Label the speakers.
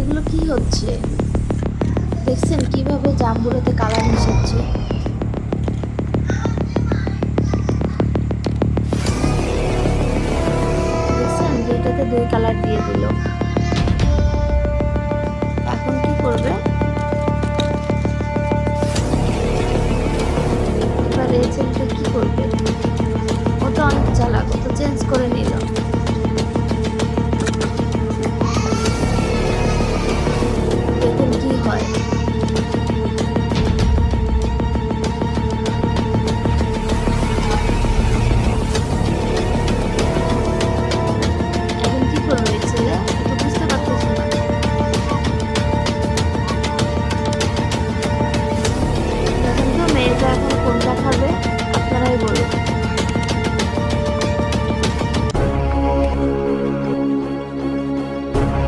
Speaker 1: এগুলো কি হচ্ছে? দেখছেন কিভাবে জামগুলোতে কালার মিশাচ্ছে? দেখছেন যে এটাতে 2 কালার দিয়ে দিল।